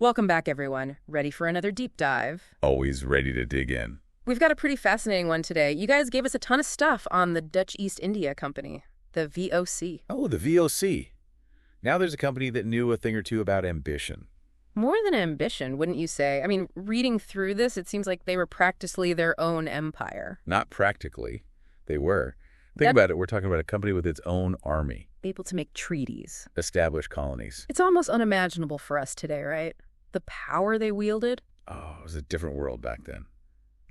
Welcome back, everyone. Ready for another deep dive? Always ready to dig in. We've got a pretty fascinating one today. You guys gave us a ton of stuff on the Dutch East India Company, the VOC. Oh, the VOC. Now there's a company that knew a thing or two about ambition. More than ambition, wouldn't you say? I mean, reading through this, it seems like they were practically their own empire. Not practically. They were. Think about it. We're talking about a company with its own army. Able to make treaties. Established colonies. It's almost unimaginable for us today, right? The power they wielded. Oh, it was a different world back then.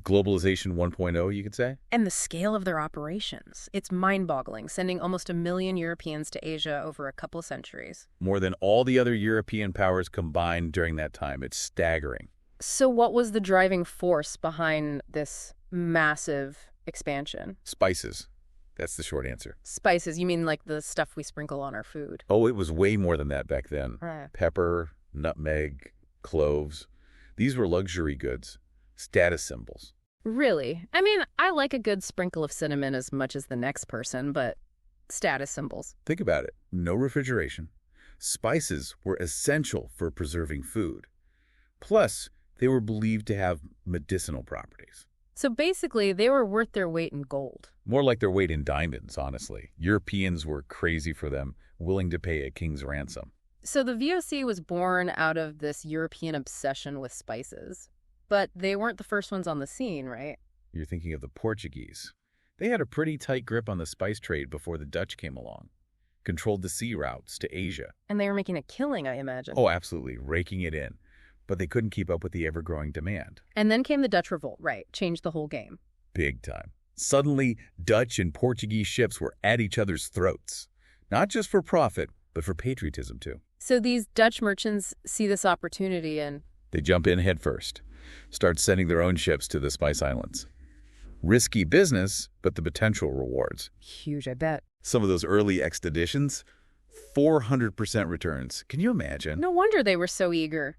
Globalization 1.0, you could say? And the scale of their operations. It's mind-boggling, sending almost 1 million Europeans to Asia over a couple of centuries. More than all the other European powers combined during that time. It's staggering. So what was the driving force behind this massive expansion? Spices. That's the short answer. Spices, you mean like the stuff we sprinkle on our food? Oh, it was way more than that back then. Right. Pepper, nutmeg, cloves. These were luxury goods, status symbols. Really? I mean, I like a good sprinkle of cinnamon as much as the next person, but status symbols. Think about it. No refrigeration. Spices were essential for preserving food. Plus, they were believed to have medicinal properties. So basically, they were worth their weight in gold. More like their weight in diamonds, honestly. Europeans were crazy for them, willing to pay a king's ransom. So the VOC was born out of this European obsession with spices. But they weren't the first ones on the scene, right? You're thinking of the Portuguese. They had a pretty tight grip on the spice trade before the Dutch came along. Controlled the sea routes to Asia. And they were making a killing, I imagine. Oh, absolutely. Raking it in. But they couldn't keep up with the ever-growing demand. And then came the Dutch Revolt, right? Changed the whole game. Big time. Suddenly, Dutch and Portuguese ships were at each other's throats. Not just for profit, but for patriotism, too. So these Dutch merchants see this opportunity and... They jump in head first. Start sending their own ships to the Spice Islands. Risky business, but the potential rewards. Huge, I bet. Some of those early expeditions, 400% returns. Can you imagine? No wonder they were so eager.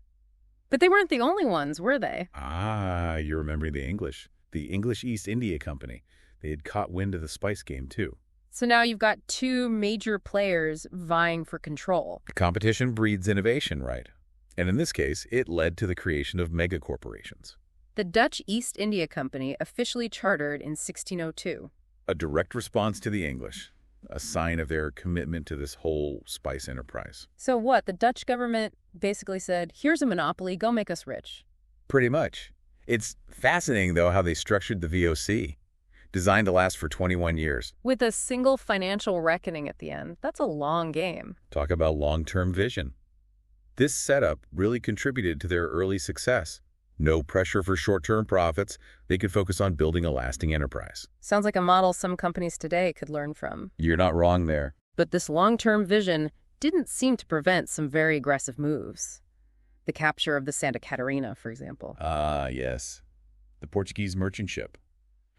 But they weren't the only ones, were they? Ah, you're remembering the English. The English East India Company. They had caught wind of the spice game, too. So now you've got two major players vying for control. Competition breeds innovation, right? And in this case, it led to the creation of megacorporations. The Dutch East India Company officially chartered in 1602. A direct response to the English. A sign of their commitment to this whole spice enterprise. So what? The Dutch government basically said, here's a monopoly, go make us rich. Pretty much. It's fascinating, though, how they structured the VOC. Designed to last for 21 years. With a single financial reckoning at the end. That's a long game. Talk about long-term vision. This setup really contributed to their early success. No pressure for short-term profits. They could focus on building a lasting enterprise. Sounds like a model some companies today could learn from. You're not wrong there. But this long-term vision didn't seem to prevent some very aggressive moves. The capture of the Santa Catarina, for example. Ah, yes. The Portuguese merchant ship.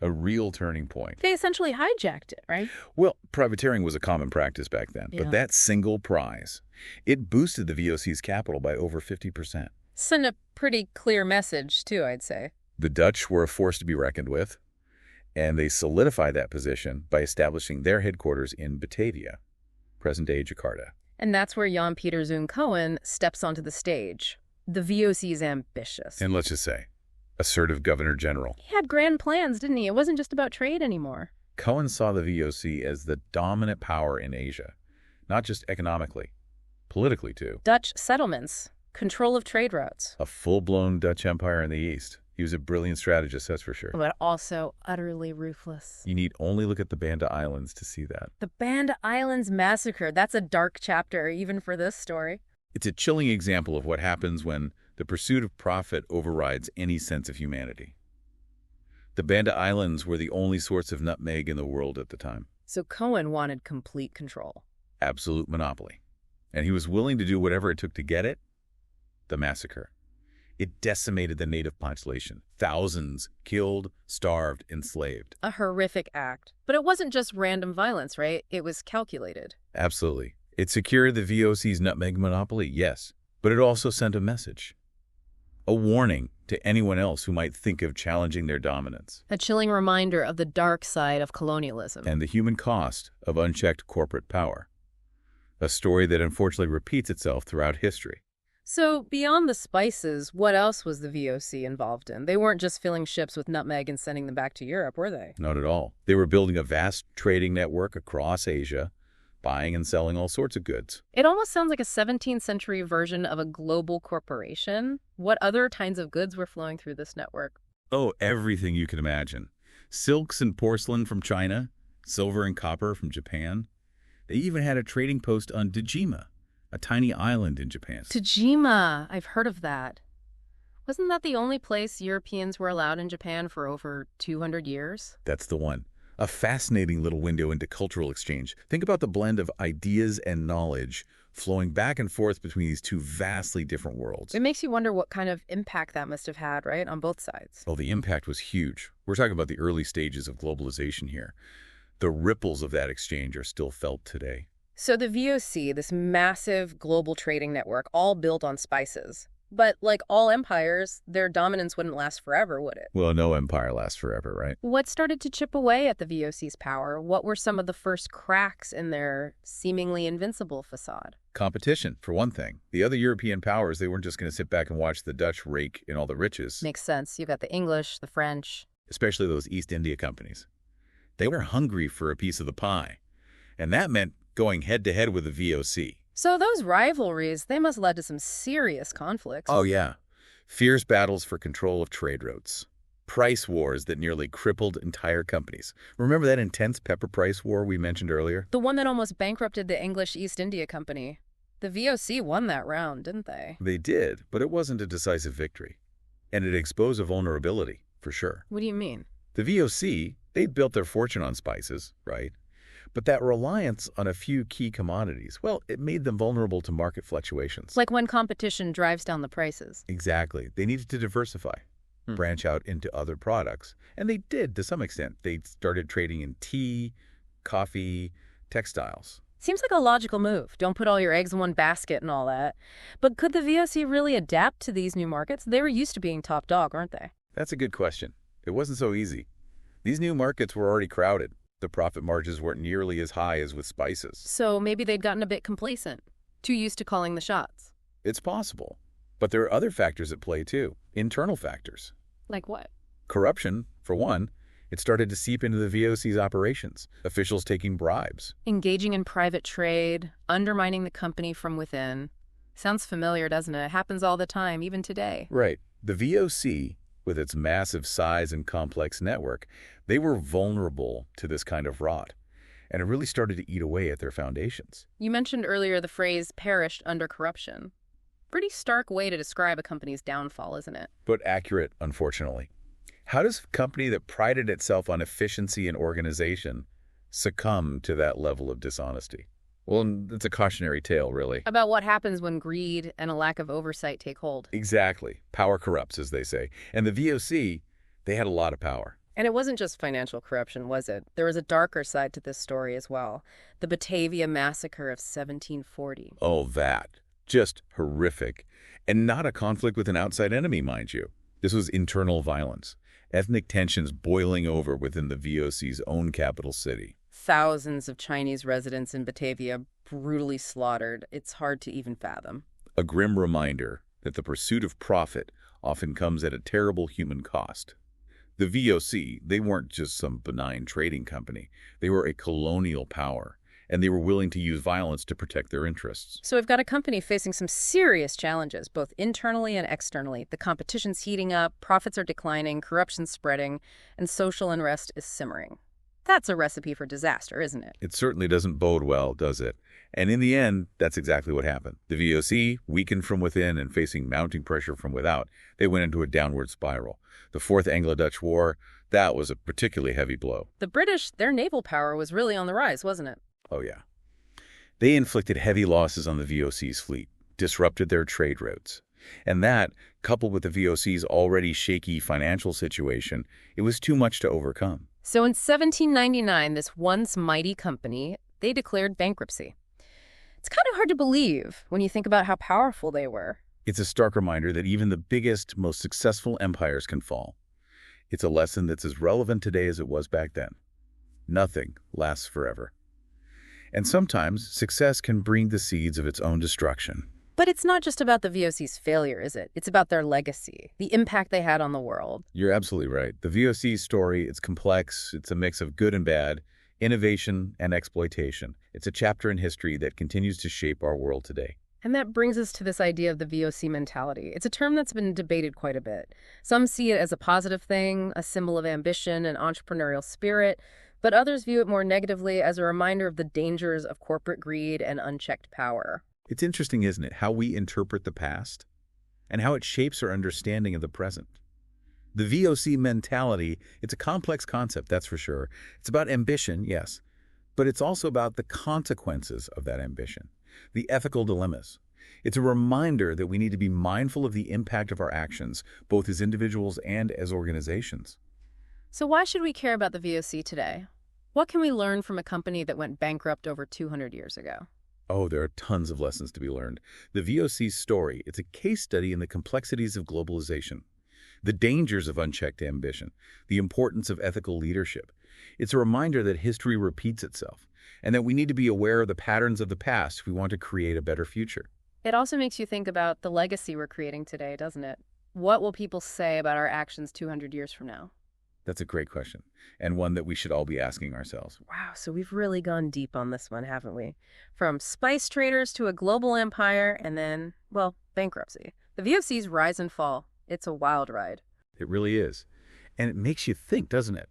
A real turning point. They essentially hijacked it, right? Well, privateering was a common practice back then, but that single prize, it boosted the VOC's capital by over 50%. Sent a pretty clear message, too, I'd say. The Dutch were a force to be reckoned with, and they solidified that position by establishing their headquarters in Batavia, present-day Jakarta. And that's where Jan Pieter Zoon Cohen steps onto the stage. The VOC is ambitious. And let's just say, assertive governor general. He had grand plans, didn't he? It wasn't just about trade anymore. Cohen saw the VOC as the dominant power in Asia, not just economically, politically too. Dutch settlements, control of trade routes. A full-blown Dutch empire in the East. He was a brilliant strategist, that's for sure. But also utterly ruthless. You need only look at the Banda Islands to see that. The Banda Islands massacre, that's a dark chapter even for this story. It's a chilling example of what happens when the pursuit of profit overrides any sense of humanity. The Banda Islands were the only source of nutmeg in the world at the time. So Cohen wanted complete control. Absolute monopoly. And he was willing to do whatever it took to get it. The massacre. It decimated the native population. Thousands killed, starved, enslaved. A horrific act. But it wasn't just random violence, right? It was calculated. Absolutely. It secured the VOC's nutmeg monopoly, yes. But it also sent a message. A warning to anyone else who might think of challenging their dominance. A chilling reminder of the dark side of colonialism. And the human cost of unchecked corporate power. A story that unfortunately repeats itself throughout history. So, beyond the spices, what else was the VOC involved in? They weren't just filling ships with nutmeg and sending them back to Europe, were they? Not at all. They were building a vast trading network across Asia, buying and selling all sorts of goods. It almost sounds like a 17th century version of a global corporation. What other kinds of goods were flowing through this network? Oh, everything you can imagine. Silks and porcelain from China, silver and copper from Japan. They even had a trading post on Dejima, a tiny island in Japan. Tajima, I've heard of that. Wasn't that the only place Europeans were allowed in Japan for over 200 years? That's the one. A fascinating little window into cultural exchange. Think about the blend of ideas and knowledge flowing back and forth between these two vastly different worlds. It makes you wonder what kind of impact that must have had, right, on both sides. Oh, the impact was huge. We're talking about the early stages of globalization here. The ripples of that exchange are still felt today. So the VOC, this massive global trading network, all built on spices. But like all empires, their dominance wouldn't last forever, would it? Well, no empire lasts forever, right? What started to chip away at the VOC's power? What were some of the first cracks in their seemingly invincible facade? Competition, for one thing. The other European powers, they weren't just going to sit back and watch the Dutch rake in all the riches. Makes sense. You've got the English, the French. Especially those East India companies. They were hungry for a piece of the pie. And that meant going head-to-head with the VOC. So those rivalries, they must have led to some serious conflicts. Oh, yeah. Fierce battles for control of trade routes. Price wars that nearly crippled entire companies. Remember that intense pepper price war we mentioned earlier? The one that almost bankrupted the English East India Company. The VOC won that round, didn't they? They did, but it wasn't a decisive victory. And it exposed a vulnerability, for sure. What do you mean? The VOC, they'd built their fortune on spices, right? But that reliance on a few key commodities, well, it made them vulnerable to market fluctuations. Like when competition drives down the prices. Exactly. They needed to diversify, branch out into other products. And they did to some extent. They started trading in tea, coffee, textiles. Seems like a logical move. Don't put all your eggs in one basket and all that. But could the VOC really adapt to these new markets? They were used to being top dog, aren't they? That's a good question. It wasn't so easy. These new markets were already crowded. The profit margins weren't nearly as high as with spices. So maybe they'd gotten a bit complacent, too used to calling the shots. It's possible. But there are other factors at play, too. Internal factors. Like what? Corruption, for one. It started to seep into the VOC's operations. Officials taking bribes. Engaging in private trade, undermining the company from within. Sounds familiar, doesn't it? It happens all the time, even today. Right. The VOC, with its massive size and complex network, they were vulnerable to this kind of rot, and it really started to eat away at their foundations. You mentioned earlier the phrase perished under corruption. Pretty stark way to describe a company's downfall, isn't it? But accurate, unfortunately. How does a company that prided itself on efficiency and organization succumb to that level of dishonesty? Well, it's a cautionary tale, really. About what happens when greed and a lack of oversight take hold. Exactly. Power corrupts, as they say. And the VOC, they had a lot of power. And it wasn't just financial corruption, was it? There was a darker side to this story as well. The Batavia Massacre of 1740. Oh, that. Just horrific. And not a conflict with an outside enemy, mind you. This was internal violence. Ethnic tensions boiling over within the VOC's own capital city. Thousands of Chinese residents in Batavia brutally slaughtered. It's hard to even fathom. A grim reminder that the pursuit of profit often comes at a terrible human cost. The VOC, they weren't just some benign trading company. They were a colonial power, and they were willing to use violence to protect their interests. So we've got a company facing some serious challenges, both internally and externally. The competition's heating up, profits are declining, corruption's spreading, and social unrest is simmering. That's a recipe for disaster, isn't it? It certainly doesn't bode well, does it? And in the end, that's exactly what happened. The VOC, weakened from within and facing mounting pressure from without, they went into a downward spiral. The Fourth Anglo-Dutch War, that was a particularly heavy blow. The British, their naval power was really on the rise, wasn't it? Oh, yeah. They inflicted heavy losses on the VOC's fleet, disrupted their trade routes. And that, coupled with the VOC's already shaky financial situation, it was too much to overcome. So in 1799, this once mighty company, they declared bankruptcy. It's kind of hard to believe when you think about how powerful they were. It's a stark reminder that even the biggest, most successful empires can fall. It's a lesson that's as relevant today as it was back then. Nothing lasts forever. And sometimes success can bring the seeds of its own destruction. But it's not just about the VOC's failure, is it? It's about their legacy, the impact they had on the world. You're absolutely right. The VOC story, it's complex. It's a mix of good and bad, innovation and exploitation. It's a chapter in history that continues to shape our world today. And that brings us to this idea of the VOC mentality. It's a term that's been debated quite a bit. Some see it as a positive thing, a symbol of ambition and entrepreneurial spirit, but others view it more negatively as a reminder of the dangers of corporate greed and unchecked power. It's interesting, isn't it, how we interpret the past and how it shapes our understanding of the present. The VOC mentality, it's a complex concept, that's for sure. It's about ambition, yes, but it's also about the consequences of that ambition, the ethical dilemmas. It's a reminder that we need to be mindful of the impact of our actions, both as individuals and as organizations. So why should we care about the VOC today? What can we learn from a company that went bankrupt over 200 years ago? Oh, there are tons of lessons to be learned. The VOC's story, it's a case study in the complexities of globalization, the dangers of unchecked ambition, the importance of ethical leadership. It's a reminder that history repeats itself, and that we need to be aware of the patterns of the past if we want to create a better future. It also makes you think about the legacy we're creating today, doesn't it? What will people say about our actions 200 years from now? That's a great question, and one that we should all be asking ourselves. Wow, so we've really gone deep on this one, haven't we? From spice traders to a global empire, and then, well, bankruptcy. The VOC's rise and fall. It's a wild ride. It really is. And it makes you think, doesn't it,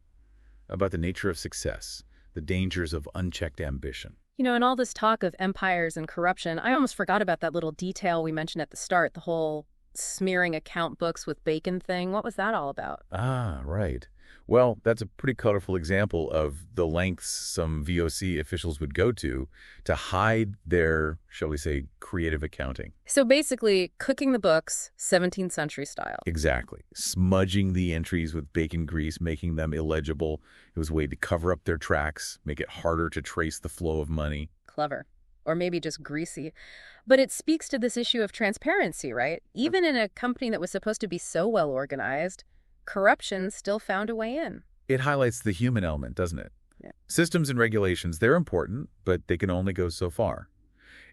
about the nature of success, the dangers of unchecked ambition. You know, in all this talk of empires and corruption, I almost forgot about that little detail we mentioned at the start, the whole smearing account books with bacon thing. What was that all about? Ah, right. Well, that's a pretty colorful example of the lengths some VOC officials would go to hide their, shall we say, creative accounting. So basically, cooking the books, 17th century style. Exactly. Smudging the entries with bacon grease, making them illegible. It was a way to cover up their tracks, make it harder to trace the flow of money. Clever. Or maybe just greasy. But it speaks to this issue of transparency, right? Even in a company that was supposed to be so well organized, corruption still found a way in. It highlights the human element, doesn't it? Yeah. Systems and regulations, they're important, but they can only go so far.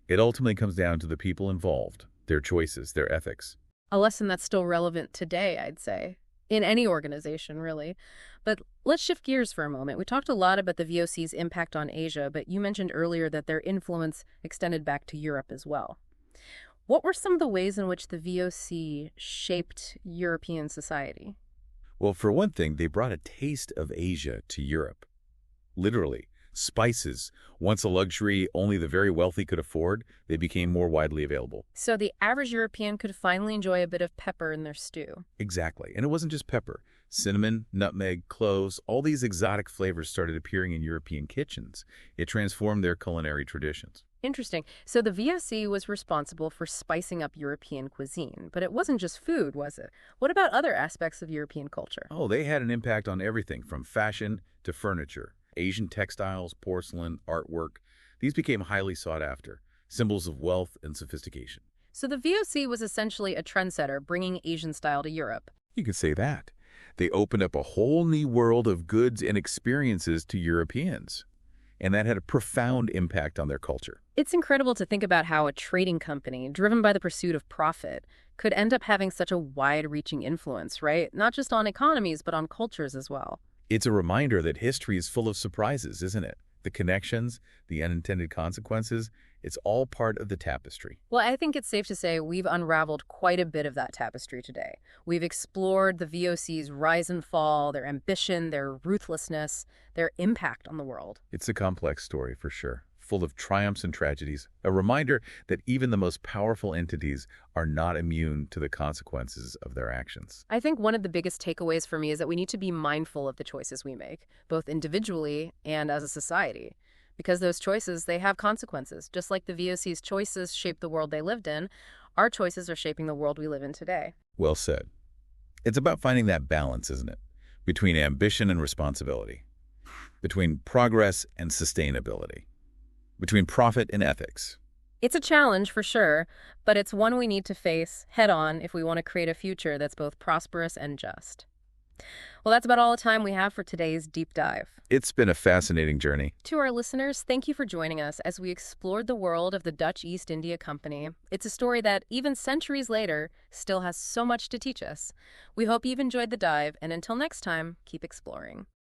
It ultimately comes down to the people involved, their choices, their ethics. A lesson that's still relevant today, I'd say, in any organization, really. But let's shift gears for a moment. We talked a lot about the VOC's impact on Asia, but you mentioned earlier that their influence extended back to Europe as well. What were some of the ways in which the VOC shaped European society? Well, for one thing, they brought a taste of Asia to Europe. Literally, spices, once a luxury only the very wealthy could afford, they became more widely available. So the average European could finally enjoy a bit of pepper in their stew. Exactly. And it wasn't just pepper. Cinnamon, nutmeg, cloves, all these exotic flavors started appearing in European kitchens. It transformed their culinary traditions. Interesting. So the VOC was responsible for spicing up European cuisine, but it wasn't just food, was it? What about other aspects of European culture? Oh, they had an impact on everything from fashion to furniture. Asian textiles, porcelain, artwork. These became highly sought after, symbols of wealth and sophistication. So the VOC was essentially a trendsetter, bringing Asian style to Europe. You could say that. They opened up a whole new world of goods and experiences to Europeans, and that had a profound impact on their culture. It's incredible to think about how a trading company, driven by the pursuit of profit, could end up having such a wide-reaching influence, right? Not just on economies, but on cultures as well. It's a reminder that history is full of surprises, isn't it? The connections, the unintended consequences, it's all part of the tapestry. Well, I think it's safe to say we've unraveled quite a bit of that tapestry today. We've explored the VOC's rise and fall, their ambition, their ruthlessness, their impact on the world. It's a complex story, for sure, full of triumphs and tragedies, a reminder that even the most powerful entities are not immune to the consequences of their actions. I think one of the biggest takeaways for me is that we need to be mindful of the choices we make, both individually and as a society. Because those choices, they have consequences. Just like the VOC's choices shaped the world they lived in, our choices are shaping the world we live in today. Well said. It's about finding that balance, isn't it? Between ambition and responsibility. Between progress and sustainability. Between profit and ethics. It's a challenge for sure, but it's one we need to face head on if we want to create a future that's both prosperous and just. Well, that's about all the time we have for today's deep dive. It's been a fascinating journey. To our listeners, thank you for joining us as we explored the world of the Dutch East India Company. It's a story that, even centuries later, still has so much to teach us. We hope you've enjoyed the dive, and until next time, keep exploring.